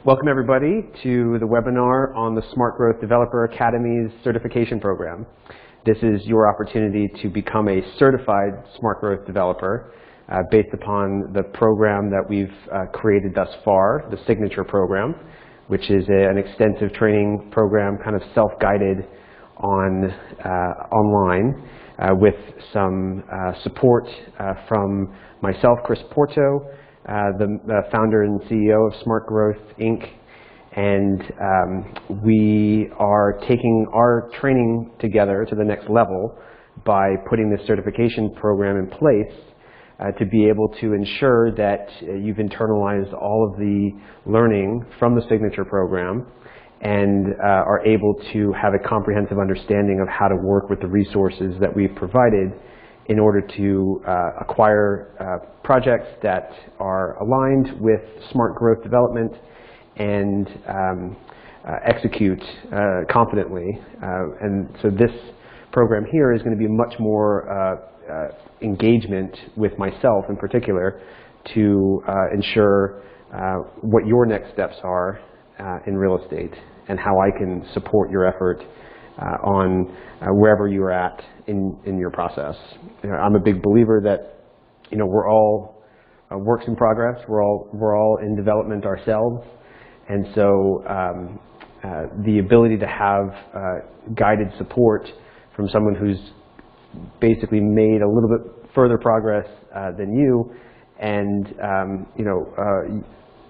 Welcome everybody to the webinar on the Smart Growth Developer Academy's certification program. This is your opportunity to become a certified Smart Growth developer based upon the program that we've created thus far, the Signature program, which is an extensive training program, kind of self-guided online with some support from myself, Chris Porto, the founder and CEO of Smart Growth, Inc. And we are taking our training together to the next level by putting this certification program in place to be able to ensure that you've internalized all of the learning from the Signature program and are able to have a comprehensive understanding of how to work with the resources that we've provided in order to acquire projects that are aligned with smart growth development and execute confidently. And so this program here is going to be much more engagement with myself in particular to ensure what your next steps are in real estate and how I can support your effort on wherever you are at in your process. I'm a big believer that we're all works in progress. We're all in development ourselves, and so the ability to have guided support from someone who's basically made a little bit further progress than you, and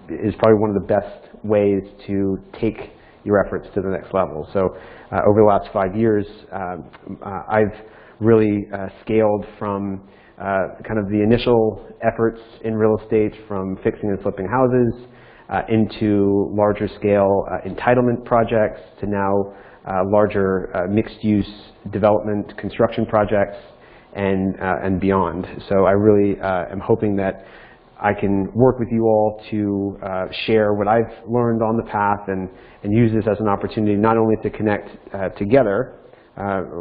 is probably one of the best ways to take your efforts to the next level. So over the last 5 years, I've really scaled from kind of the initial efforts in real estate, from fixing and flipping houses into larger scale entitlement projects to now larger mixed-use development construction projects and beyond. So I really am hoping that I can work with you all to share what I've learned on the path and use this as an opportunity not only to connect together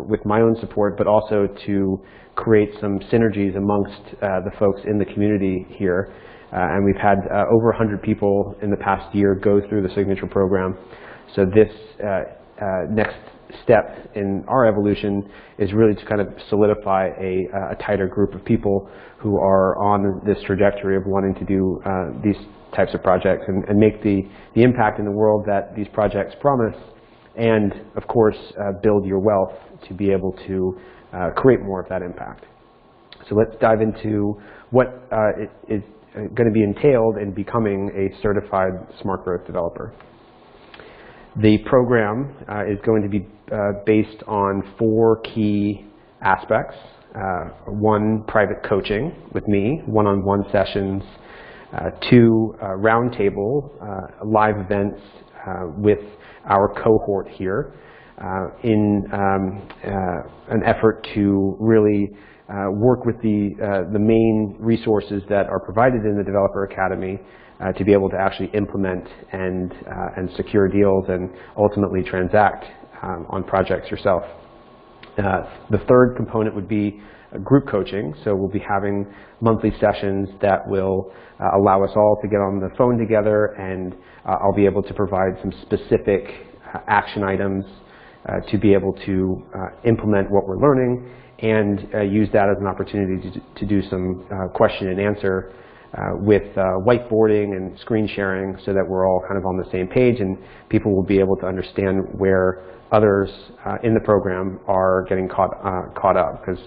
with my own support, but also to create some synergies amongst the folks in the community here. And we've had over 100 people in the past year go through the Signature program. So this next step in our evolution is really to kind of solidify a tighter group of people who are on this trajectory of wanting to do these types of projects and make the impact in the world that these projects promise, and of course build your wealth to be able to create more of that impact. So let's dive into what is going to be entailed in becoming a certified smart growth developer. The program is going to be based on 4 key aspects. 1, private coaching with me, one-on-one sessions. 2, roundtable live events with our cohort here in an effort to really work with the main resources that are provided in the Developer Academy to be able to actually implement and secure deals and ultimately transact on projects yourself. The third component would be group coaching. So we'll be having monthly sessions that will allow us all to get on the phone together, and I'll be able to provide some specific action items to be able to implement what we're learning and use that as an opportunity to do some question and answer with whiteboarding and screen sharing, so that we're all kind of on the same page and people will be able to understand where others in the program are getting caught up, because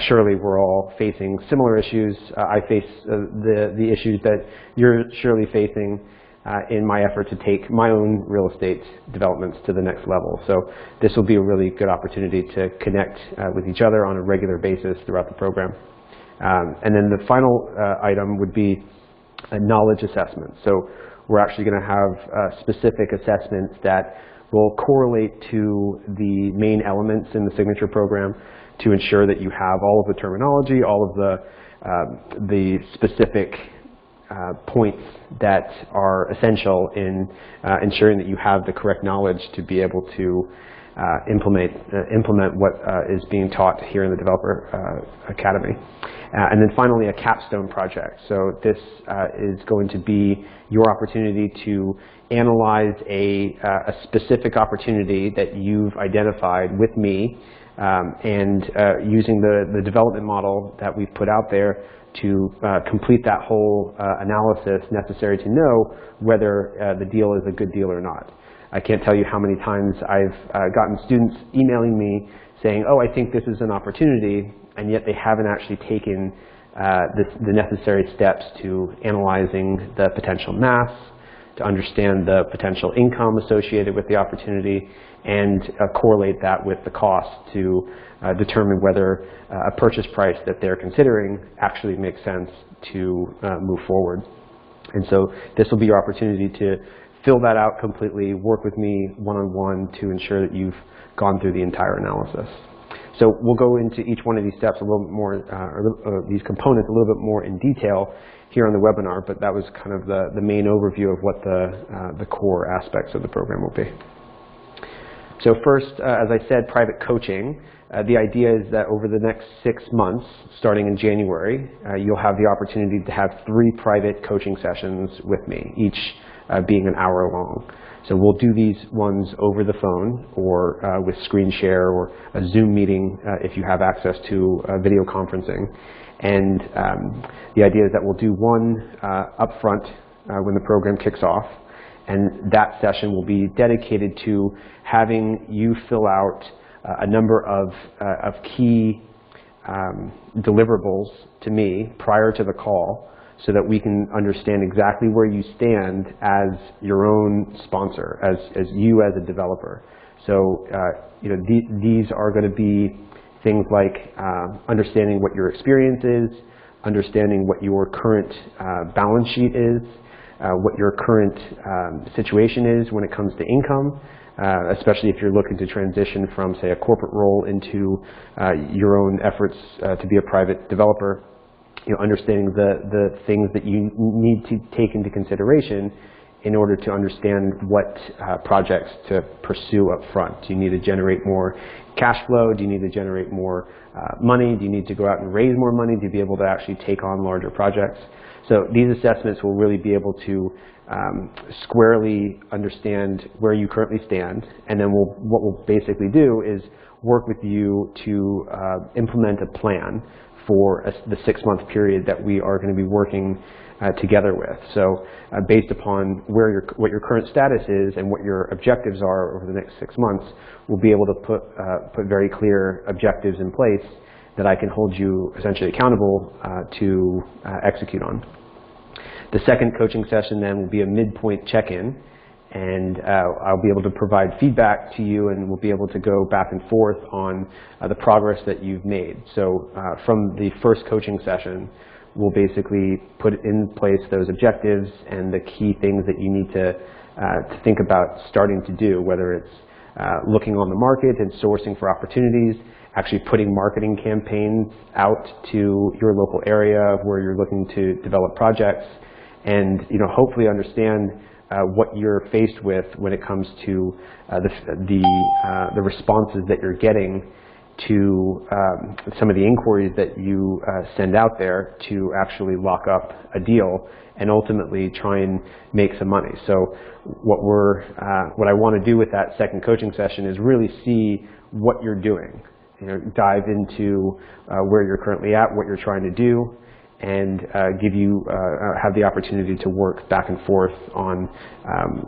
surely we're all facing similar issues. I face the issues that you're surely facing in my effort to take my own real estate developments to the next level. So this will be a really good opportunity to connect with each other on a regular basis throughout the program. And then the final item would be a knowledge assessment. So we're actually going to have specific assessments that will correlate to the main elements in the Signature program to ensure that you have all of the terminology, all of the specific points that are essential in ensuring that you have the correct knowledge to be able to implement what is being taught here in the Developer Academy. And then finally, a capstone project. So this is going to be your opportunity to analyze a specific opportunity that you've identified with me, and using the development model that we've put out there to complete that whole analysis necessary to know whether the deal is a good deal or not. I can't tell you how many times I've gotten students emailing me saying, oh, I think this is an opportunity, and yet they haven't actually taken the necessary steps to analyzing the potential mass, to understand the potential income associated with the opportunity, and correlate that with the cost to determine whether a purchase price that they're considering actually makes sense to move forward. And so this will be your opportunity to fill that out completely, work with me one-on-one to ensure that you've gone through the entire analysis. So we'll go into each one of these steps a little bit more, these components a little bit more in detail here on the webinar, but that was kind of the main overview of what the core aspects of the program will be. So first, as I said, private coaching. The idea is that over the next 6 months, starting in January, you'll have the opportunity to have 3 private coaching sessions with me, each being an hour long. So we'll do these ones over the phone or with screen share or a Zoom meeting if you have access to video conferencing. And the idea is that we'll do one up front when the program kicks off. And that session will be dedicated to having you fill out a number of key deliverables to me prior to the call, so that we can understand exactly where you stand as your own sponsor, as you as a developer. So these are going to be things like understanding what your experience is, understanding what your current balance sheet is, what your current situation is when it comes to income, especially if you're looking to transition from, say, a corporate role into your own efforts to be a private developer. Understanding the things that you need to take into consideration in order to understand what projects to pursue up front. Do you need to generate more cash flow? Do you need to generate more money? Do you need to go out and raise more money to be able to actually take on larger projects? So these assessments will really be able to squarely understand where you currently stand, and then what we'll basically do is work with you to implement a plan for the 6-month period that we are going to be working together with. So based upon what your current status is and what your objectives are over the next 6 months, we'll be able to put very clear objectives in place that I can hold you essentially accountable to execute on. The second coaching session then will be a midpoint check-in, and I'll be able to provide feedback to you, and we'll be able to go back and forth on the progress that you've made. So from the first coaching session, we'll basically put in place those objectives and the key things that you need to think about starting to do, whether it's looking on the market and sourcing for opportunities, actually putting marketing campaigns out to your local area where you're looking to develop projects, and hopefully understand what you're faced with when it comes to the responses that you're getting to some of the inquiries that you send out there to actually lock up a deal and ultimately try and make some money. So what I want to do with that second coaching session is really see what you're doing. Dive into where you're currently at, what you're trying to do, and have the opportunity to work back and forth on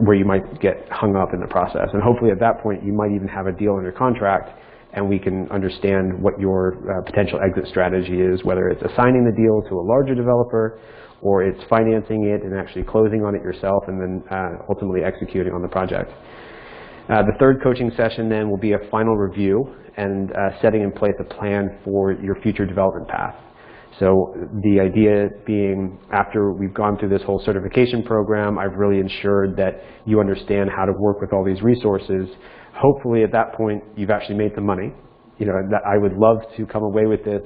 where you might get hung up in the process. And hopefully at that point you might even have a deal under contract, and we can understand what your potential exit strategy is, whether it's assigning the deal to a larger developer, or it's financing it and actually closing on it yourself, and then ultimately executing on the project. The third coaching session then will be a final review and setting in place a plan for your future development path. So the idea being, after we've gone through this whole certification program, I've really ensured that you understand how to work with all these resources. Hopefully at that point you've actually made some money. That I would love to come away with this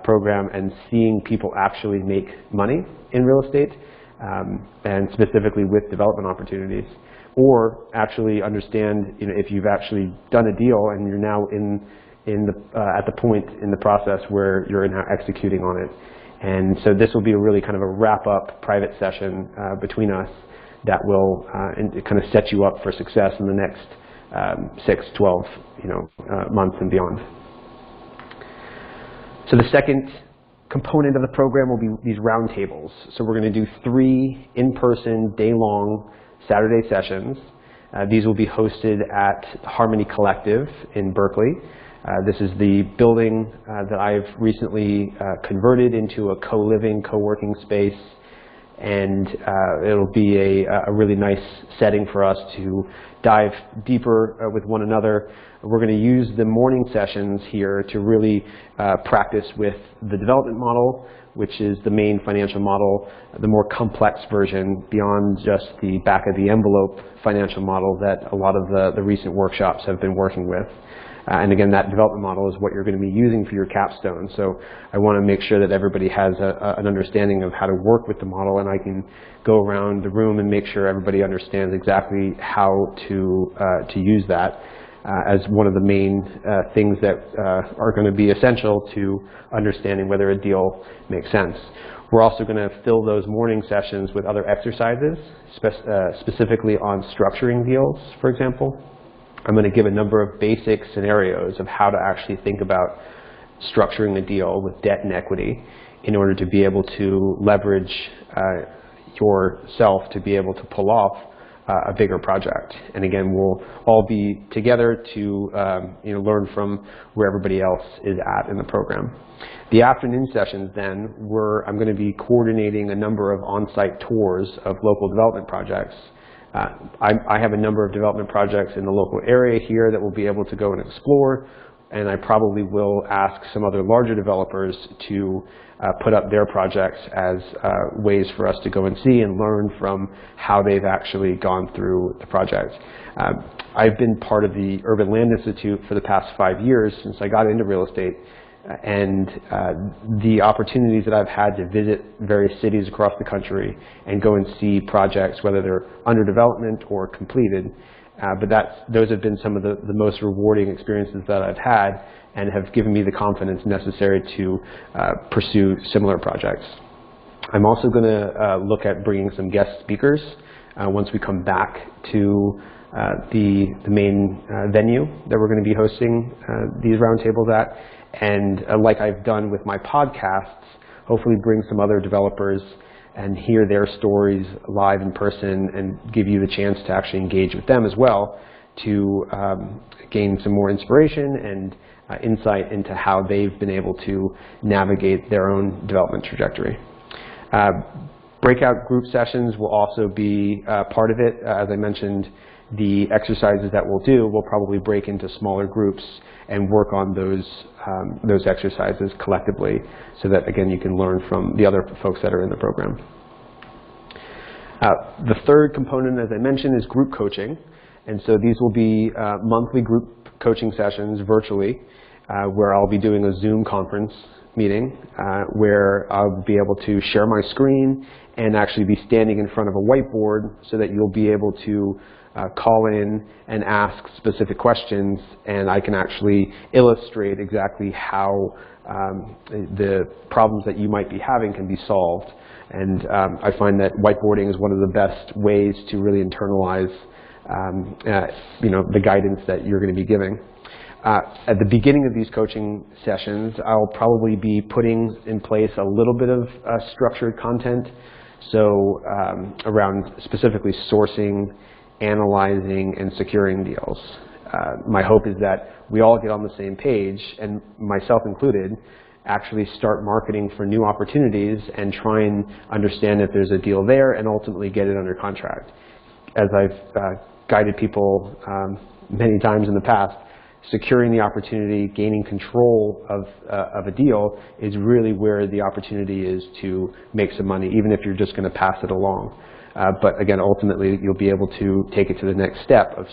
program and seeing people actually make money in real estate. and specifically with development opportunities, or actually understand, if you've actually done a deal and you're now at the point in the process where you're now executing on it. And so this will be a really kind of a wrap-up private session between us that will kind of set you up for success in the next 6, 12 months and beyond. So the second component of the program will be these roundtables. So we're going to do 3 in-person, day-long Saturday sessions. These will be hosted at Harmony Collective in Berkeley. This is the building that I've recently converted into a co-living, co-working space, and it'll be a really nice setting for us to dive deeper with one another. We're going to use the morning sessions here to really practice with the development model, which is the main financial model, the more complex version beyond just the back of the envelope financial model that a lot of the recent workshops have been working with. And again, that development model is what you're going to be using for your capstone. So I want to make sure that everybody has an understanding of how to work with the model, and I can go around the room and make sure everybody understands exactly how to use that as one of the main things that are going to be essential to understanding whether a deal makes sense. We're also going to fill those morning sessions with other exercises, specifically on structuring deals, for example. I'm going to give a number of basic scenarios of how to actually think about structuring a deal with debt and equity in order to be able to leverage yourself to be able to pull off a bigger project. And again, we'll all be together to learn from where everybody else is at in the program. The afternoon sessions then, I'm going to be coordinating a number of on-site tours of local development projects. I have a number of development projects in the local area here that we'll be able to go and explore, and I probably will ask some other larger developers to put up their projects as ways for us to go and see and learn from how they've actually gone through the project. I've been part of the Urban Land Institute for the past 5 years since I got into real estate, and the opportunities that I've had to visit various cities across the country and go and see projects, whether they're under development or completed, but those have been some of the most rewarding experiences that I've had and have given me the confidence necessary to pursue similar projects. I'm also going to look at bringing some guest speakers once we come back to the main venue that we're going to be hosting these roundtables at. And like I've done with my podcasts, hopefully bring some other developers and hear their stories live in person and give you the chance to actually engage with them as well to gain some more inspiration and insight into how they've been able to navigate their own development trajectory. Breakout group sessions will also be part of it. As I mentioned, the exercises that we'll do will probably break into smaller groups and work on those exercises collectively so that, again, you can learn from the other folks that are in the program. The third component, as I mentioned, is group coaching. And so these will be monthly group coaching sessions virtually where I'll be doing a Zoom conference meeting where I'll be able to share my screen and actually be standing in front of a whiteboard so that you'll be able to call in and ask specific questions, and I can actually illustrate exactly how the problems that you might be having can be solved. And I find that whiteboarding is one of the best ways to really internalize the guidance that you're going to be giving. At the beginning of these coaching sessions, I'll probably be putting in place a little bit of structured content, so around specifically sourcing, analyzing, and securing deals. My hope is that we all get on the same page, and myself included, actually start marketing for new opportunities and try and understand if there's a deal there and ultimately get it under contract. As I've guided people many times in the past, securing the opportunity, gaining control of a deal is really where the opportunity is to make some money, even if you're just going to pass it along. But again, ultimately, you'll be able to take it to the next step of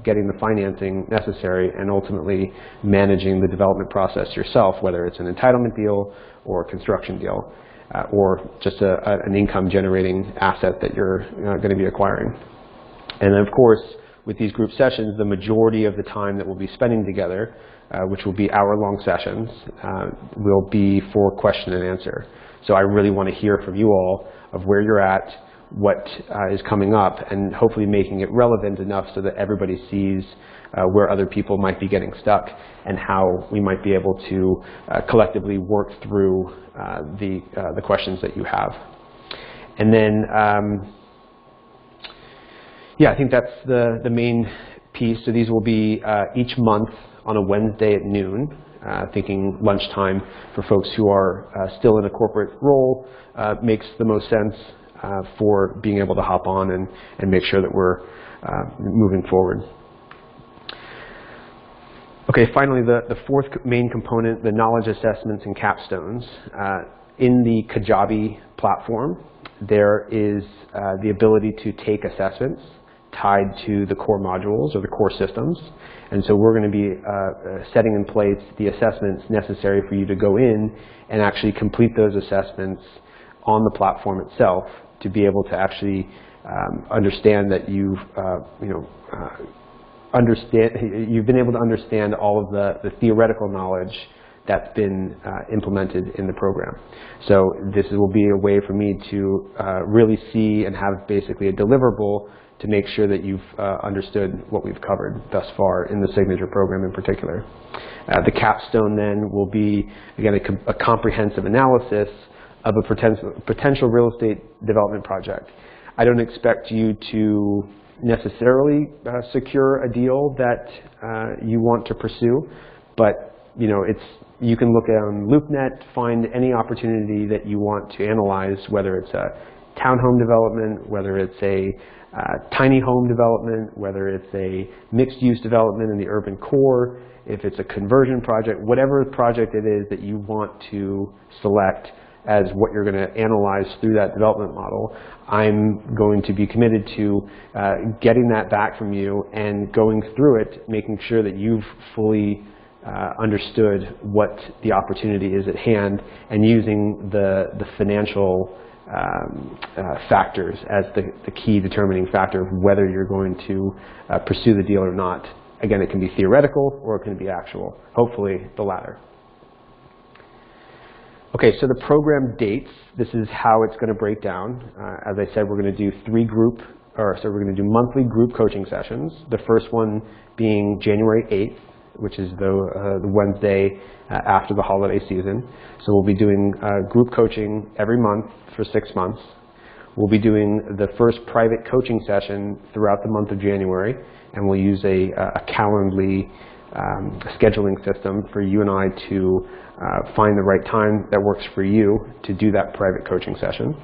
getting the financing necessary and ultimately managing the development process yourself, whether it's an entitlement deal or a construction deal. or just an income generating asset that you're going to be acquiring. And then of course, with these group sessions, the majority of the time that we'll be spending together, which will be hour-long sessions, will be for question and answer. So I really want to hear from you all of where you're at, what is coming up, and hopefully making it relevant enough so that everybody sees where other people might be getting stuck and how we might be able to collectively work through the questions that you have. And then, yeah, I think that's the main piece. So these will be each month on a Wednesday at noon, thinking lunchtime for folks who are still in a corporate role makes the most sense for being able to hop on and make sure that we're moving forward. Okay, finally, the fourth main component, the knowledge assessments and capstones. In the Kajabi platform, there is the ability to take assessments tied to the core modules or the core systems. And so we're going to be setting in place the assessments necessary for you to go in and actually complete those assessments on the platform itself to be able to actually understand that you've been able to understand all of the theoretical knowledge that's been implemented in the program. So this will be a way for me to really see and have basically a deliverable to make sure that you've understood what we've covered thus far in the signature program in particular. The capstone then will be, again, a comprehensive analysis of a potential real estate development project. I don't expect you to necessarily secure a deal that you want to pursue, but you can look on LoopNet, find any opportunity that you want to analyze, whether it's a townhome development, whether it's a tiny home development, whether it's a mixed-use development in the urban core, if it's a conversion project, whatever project it is that you want to select as what you're going to analyze through that development model, I'm going to be committed to getting that back from you and going through it, making sure that you've fully understood what the opportunity is at hand, and using the financial factors as the key determining factor of whether you're going to pursue the deal or not. Again, it can be theoretical or it can be actual. Hopefully the latter. Okay, so the program dates, this is how it's going to break down. As I said, we're going to do we're going to do monthly group coaching sessions. The first one being January 8th, which is the Wednesday after the holiday season. So we'll be doing group coaching every month for 6 months. We'll be doing the first private coaching session throughout the month of January, and we'll use a Calendly scheduling system for you and I to find the right time that works for you to do that private coaching session.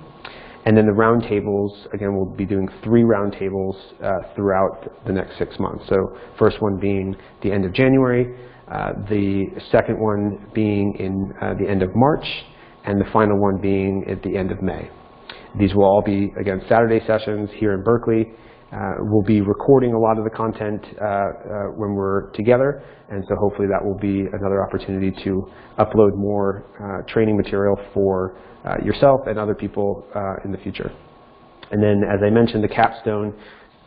And then the roundtables, again, we'll be doing 3 roundtables throughout the next 6 months. So first one being the end of January, the second one being in the end of March, and the final one being at the end of May. These will all be, again, Saturday sessions here in Berkeley. We'll be recording a lot of the content when we're together, and so hopefully that will be another opportunity to upload more training material for yourself and other people in the future. And then, as I mentioned, the capstone,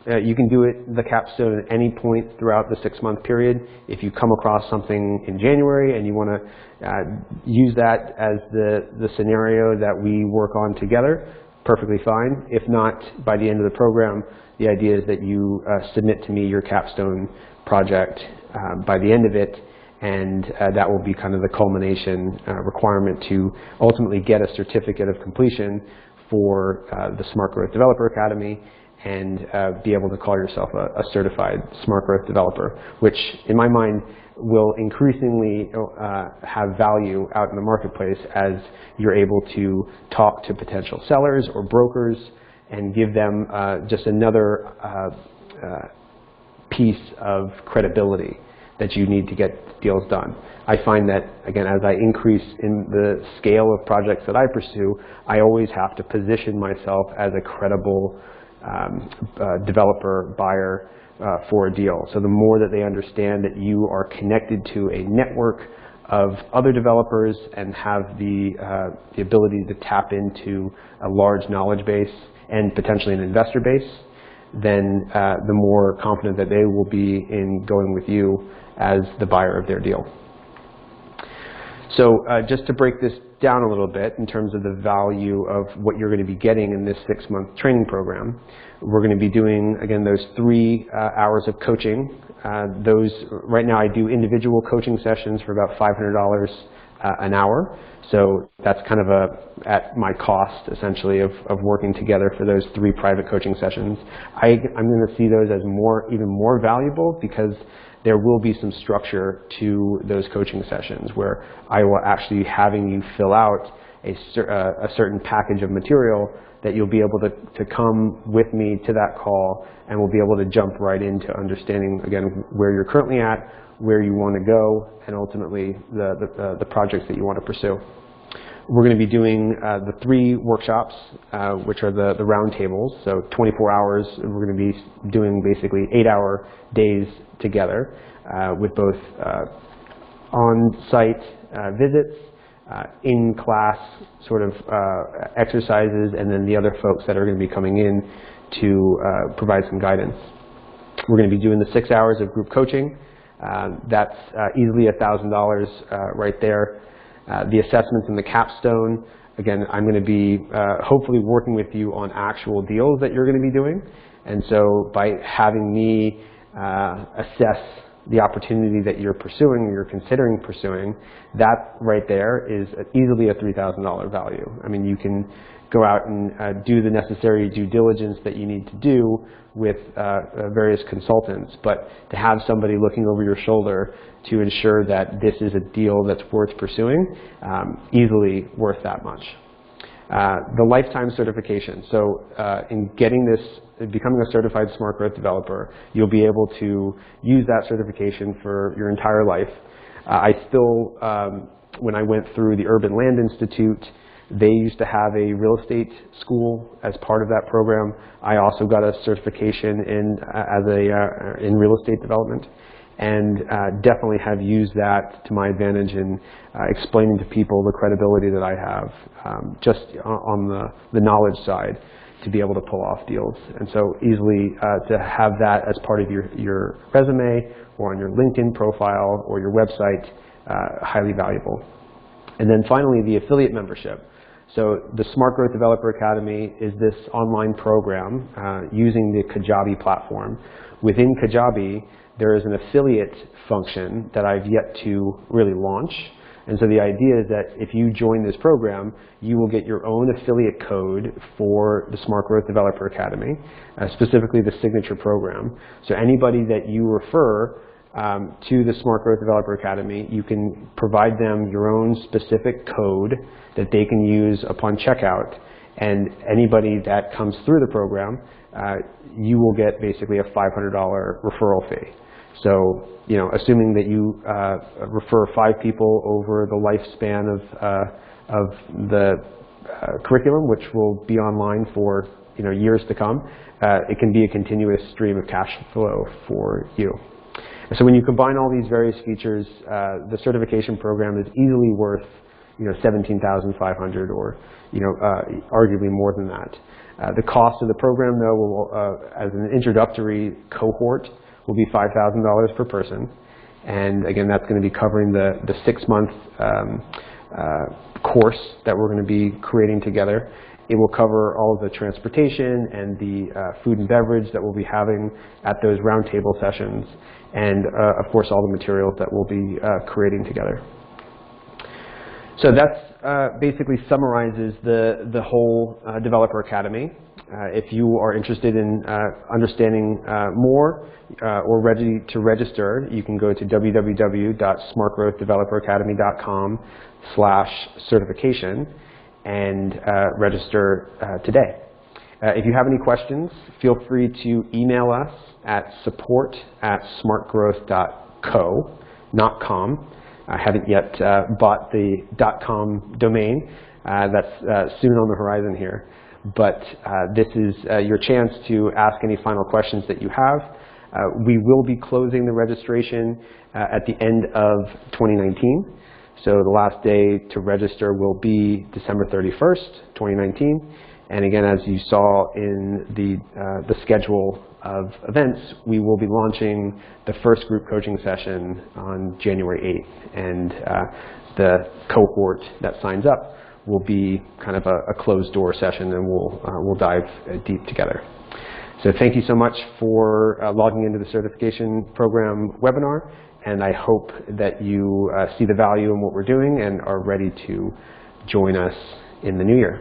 you can do the capstone at any point throughout the 6-month period. If you come across something in January and you want to use that as the scenario that we work on together, perfectly fine. If not, by the end of the program, the idea is that you submit to me your capstone project by the end of it, and that will be kind of the culmination requirement to ultimately get a certificate of completion for the Smart Growth Developer Academy and be able to call yourself a certified Smart Growth developer, which in my mind will increasingly have value out in the marketplace as you're able to talk to potential sellers or brokers and give them just another piece of credibility that you need to get deals done. I find that, again, as I increase in the scale of projects that I pursue, I always have to position myself as a credible developer, buyer for a deal. So the more that they understand that you are connected to a network of other developers and have the ability to tap into a large knowledge base and potentially an investor base, then the more confident that they will be in going with you as the buyer of their deal. So just to break this down a little bit in terms of the value of what you're going to be getting in this 6-month training program, we're going to be doing, again, those 3 hours of coaching. Right now I do individual coaching sessions for about $500 an hour. So that's kind of at my cost, essentially, of working together for those 3 private coaching sessions. I'm going to see those as even more valuable because there will be some structure to those coaching sessions where I will actually having you fill out a certain package of material that you'll be able to come with me to that call, and we'll be able to jump right into understanding, again, where you're currently at, where you want to go, and ultimately the projects that you want to pursue. We're going to be doing the 3 workshops, which are the round tables, so 24 hours. We're going to be doing basically 8-hour days together with both on-site visits, in-class sort of exercises, and then the other folks that are going to be coming in to provide some guidance. We're going to be doing the 6 hours of group coaching. That's easily $1,000 right there. The assessments and the capstone, again, I'm going to be hopefully working with you on actual deals that you're going to be doing. And so by having me assess the opportunity that you're pursuing or you're considering pursuing, that right there is easily a $3,000 value. I mean, you can go out and do the necessary due diligence that you need to do with various consultants, but to have somebody looking over your shoulder to ensure that this is a deal that's worth pursuing, easily worth that much. The lifetime certification. So in becoming a certified smart growth developer, you'll be able to use that certification for your entire life. I still, when I went through the Urban Land Institute, they used to have a real estate school as part of that program. I also got a certification in real estate development, and definitely have used that to my advantage in explaining to people the credibility that I have just on the knowledge side to be able to pull off deals. And so easily to have that as part of your resume or on your LinkedIn profile or your website, highly valuable. And then finally, the affiliate membership. So the Smart Growth Developer Academy is this online program using the Kajabi platform. Within Kajabi, there is an affiliate function that I've yet to really launch. And so the idea is that if you join this program, you will get your own affiliate code for the Smart Growth Developer Academy, specifically the signature program. So anybody that you refer to the Smart Growth Developer Academy, you can provide them your own specific code that they can use upon checkout. And anybody that comes through the program, you will get basically a $500 referral fee. So, assuming that you refer 5 people over the lifespan of the curriculum, which will be online for years to come, it can be a continuous stream of cash flow for you. So when you combine all these various features, the certification program is easily worth $17,500 or arguably more than that. The cost of the program, though, will, as an introductory cohort, will be $5,000 per person. And again, that's going to be covering the 6-month course that we're going to be creating together. It will cover all of the transportation and the food and beverage that we'll be having at those roundtable sessions, and of course all the materials that we'll be creating together. So that's basically summarizes the whole Developer Academy. If you are interested in understanding more or ready to register, you can go to www.smartgrowthdeveloperacademy.com/certification and register today. If you have any questions, feel free to email us at support@smartgrowth.co, not com. I haven't yet bought the .com domain. That's soon on the horizon here. But this is your chance to ask any final questions that you have. We will be closing the registration at the end of 2019. So the last day to register will be December 31st, 2019. And again, as you saw in the schedule of events, we will be launching the first group coaching session on January 8th. And the cohort that signs up will be kind of a closed door session, and we'll dive deep together. So thank you so much for logging into the certification program webinar, and I hope that you see the value in what we're doing and are ready to join us in the new year.